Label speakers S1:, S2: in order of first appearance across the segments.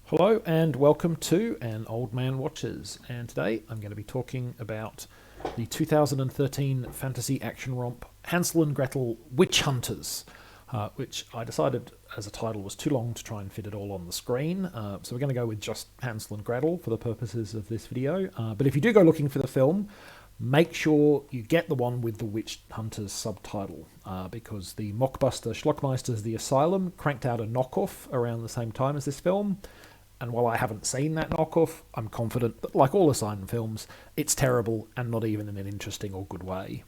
S1: Hello and welcome to An Old Man Watches. And today I'm going to be talking about the 2013 fantasy action romp Hansel and Gretel Witch Hunters, which I decided as a title was too long to try and fit it all on the screen. So we're going to go with just Hansel and Gretel for the purposes of this video. But if you do go looking for the film, make sure you get the one with the Witch Hunters subtitle, because the mockbuster Schlockmeister's The Asylum cranked out a knockoff around the same time as this film. And while I haven't seen that knockoff, I'm confident that, like all Asylum films, it's terrible and not even in an interesting or good way.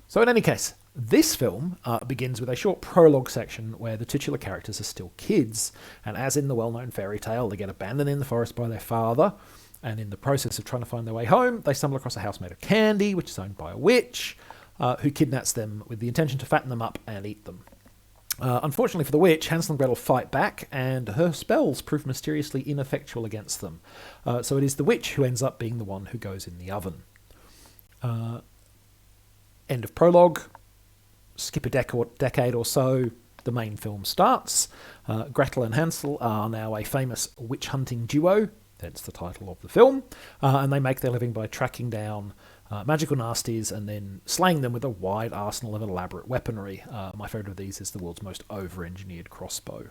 S1: So in any case, this film begins with a short prologue section where the titular characters are still kids, and as in the well-known fairy tale, they get abandoned in the forest by their father, and in the process of trying to find their way home, they stumble across a house made of candy, which is owned by a witch, who kidnaps them with the intention to fatten them up and eat them. Unfortunately for the witch, Hansel and Gretel fight back, and her spells prove mysteriously ineffectual against them. So it is the witch who ends up being the one who goes in the oven. End of prologue. Skip a decade or so, the main film starts. Gretel and Hansel are now a famous witch-hunting duo. That's the title of the film. And they make their living by tracking down magical nasties and then slaying them with a wide arsenal of elaborate weaponry. My favourite of these is the world's most over-engineered crossbow.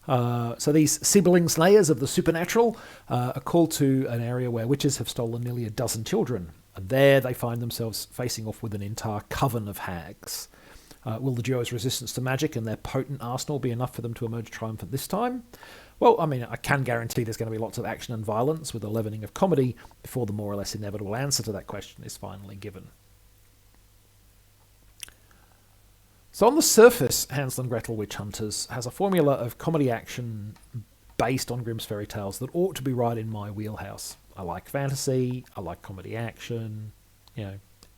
S1: So these sibling slayers of the supernatural are called to an area where witches have stolen nearly a dozen children. And there they find themselves facing off with an entire coven of hags. Will the duo's resistance to magic and their potent arsenal be enough for them to emerge triumphant this time? Well, I mean, I can guarantee there's going to be lots of action and violence with a leavening of comedy before the more or less inevitable answer to that question is finally given. So on the surface, Hansel and Gretel Witch Hunters has a formula of comedy action based on Grimm's fairy tales that ought to be right in my wheelhouse. I like fantasy, I like comedy action,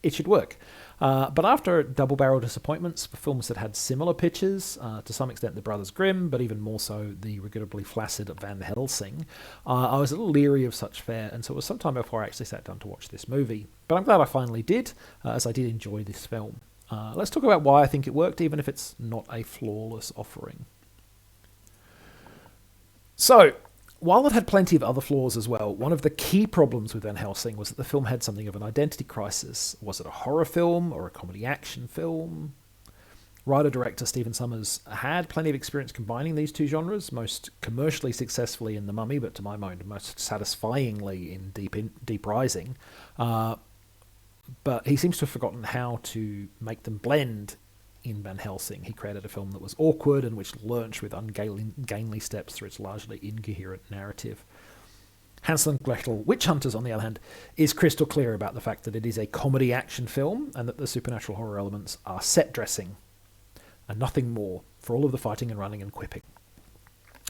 S1: it should work. But after double-barrel disappointments for films that had similar pitches, to some extent the Brothers Grimm, but even more so the regrettably flaccid Van Helsing, I was a little leery of such fare, and so it was some time before I actually sat down to watch this movie. But I'm glad I finally did, as I did enjoy this film. Let's talk about why I think it worked, even if it's not a flawless offering. So, while it had plenty of other flaws as well, one of the key problems with Van Helsing was that the film had something of an identity crisis. Was it a horror film or a comedy action film? Writer-director Stephen Sommers had plenty of experience combining these two genres, most commercially successfully in The Mummy, but to my mind most satisfyingly in Deep Rising. But he seems to have forgotten how to make them blend in Van Helsing. He created a film that was awkward and which lurched with ungainly steps through its largely incoherent narrative. Hansel and Gretel Witch Hunters, on the other hand, is crystal clear about the fact that it is a comedy action film and that the supernatural horror elements are set dressing and nothing more for all of the fighting and running and quipping.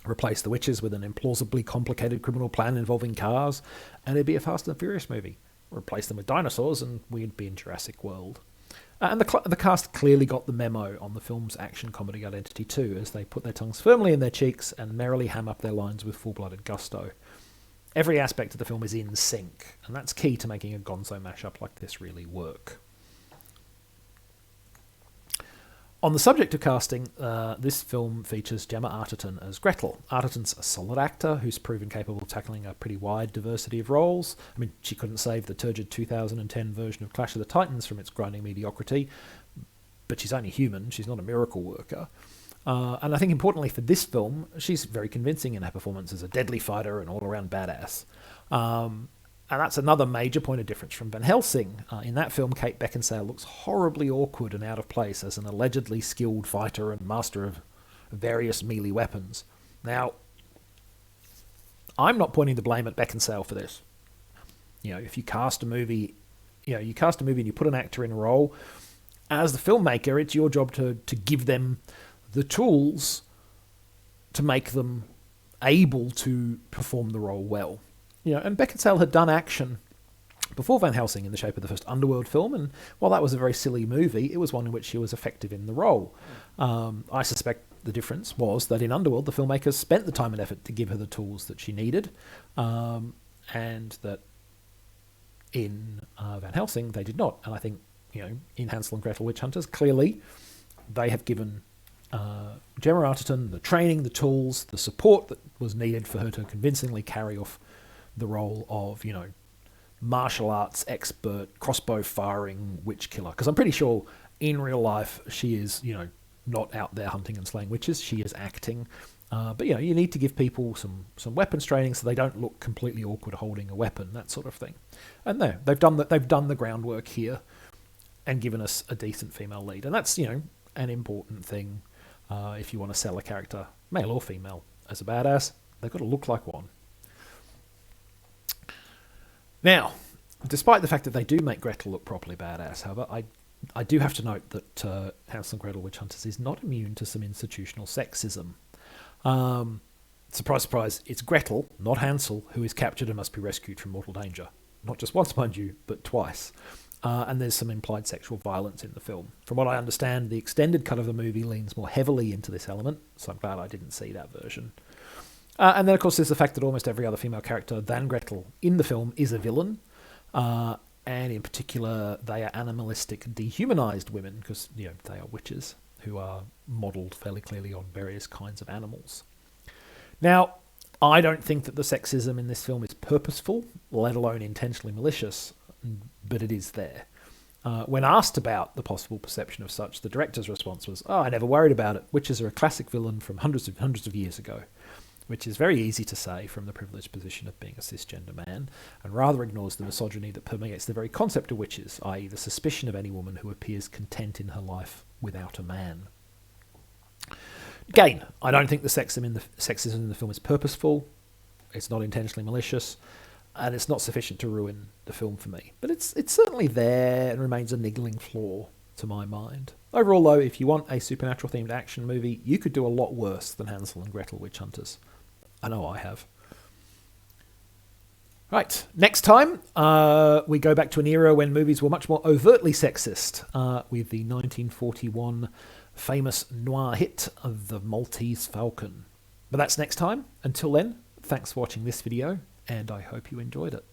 S1: Replace the witches with an implausibly complicated criminal plan involving cars and it'd be a Fast and Furious movie. Replace them with dinosaurs and we'd be in Jurassic World. And the cast clearly got the memo on the film's action comedy identity too, as they put their tongues firmly in their cheeks and merrily ham up their lines with full-blooded gusto. Every aspect of the film is in sync, and that's key to making a gonzo mashup like this really work. On the subject of casting, this film features Gemma Arterton as Gretel. Arterton's a solid actor who's proven capable of tackling a pretty wide diversity of roles. I mean, she couldn't save the turgid 2010 version of Clash of the Titans from its grinding mediocrity, but she's only human, she's not a miracle worker. And I think importantly for this film, she's very convincing in her performance as a deadly fighter and all-around badass. And that's another major point of difference from Van Helsing. In that film, Kate Beckinsale looks horribly awkward and out of place as an allegedly skilled fighter and master of various melee weapons. Now, I'm not pointing the blame at Beckinsale for this. If you cast a movie, and you put an actor in a role, as the filmmaker, it's your job to give them the tools to make them able to perform the role well. And Beckinsale had done action before Van Helsing in the shape of the first Underworld film, and while that was a very silly movie, it was one in which she was effective in the role. I suspect the difference was that in Underworld, the filmmakers spent the time and effort to give her the tools that she needed, and that in Van Helsing, they did not. And I think, in Hansel and Gretel Witch Hunters, clearly they have given Gemma Arterton, the training, the tools, the support that was needed for her to convincingly carry off the role of, martial arts expert, crossbow firing witch killer. Because I'm pretty sure in real life she is, not out there hunting and slaying witches. She is acting. But you need to give people some weapons training so they don't look completely awkward holding a weapon, that sort of thing. And they've done the groundwork here and given us a decent female lead, and that's an important thing. If you want to sell a character, male or female, as a badass, they've got to look like one. Now, despite the fact that they do make Gretel look properly badass, however, I do have to note that Hansel and Gretel Witch Hunters is not immune to some institutional sexism. Surprise, surprise, it's Gretel, not Hansel, who is captured and must be rescued from mortal danger. Not just once, mind you, but twice. And there's some implied sexual violence in the film. From what I understand, the extended cut of the movie leans more heavily into this element, so I'm glad I didn't see that version. And then, of course, there's the fact that almost every other female character than Gretel in the film is a villain. And in particular, they are animalistic, dehumanized women, because they are witches who are modelled fairly clearly on various kinds of animals. Now, I don't think that the sexism in this film is purposeful, let alone intentionally malicious, but it is there. When asked about the possible perception of such, the director's response was, I never worried about it. Witches are a classic villain from hundreds of years ago, which is very easy to say from the privileged position of being a cisgender man, and rather ignores the misogyny that permeates the very concept of witches, i.e. the suspicion of any woman who appears content in her life without a man. Again, I don't think the sexism in the film is purposeful, it's not intentionally malicious, and it's not sufficient to ruin the film for me. But it's certainly there and remains a niggling flaw to my mind. Overall, though, if you want a supernatural-themed action movie, you could do a lot worse than Hansel and Gretel Witch Hunters. I know I have. Right, next time we go back to an era when movies were much more overtly sexist, with the 1941 famous noir hit of The Maltese Falcon. But that's next time. Until then, thanks for watching this video, and I hope you enjoyed it.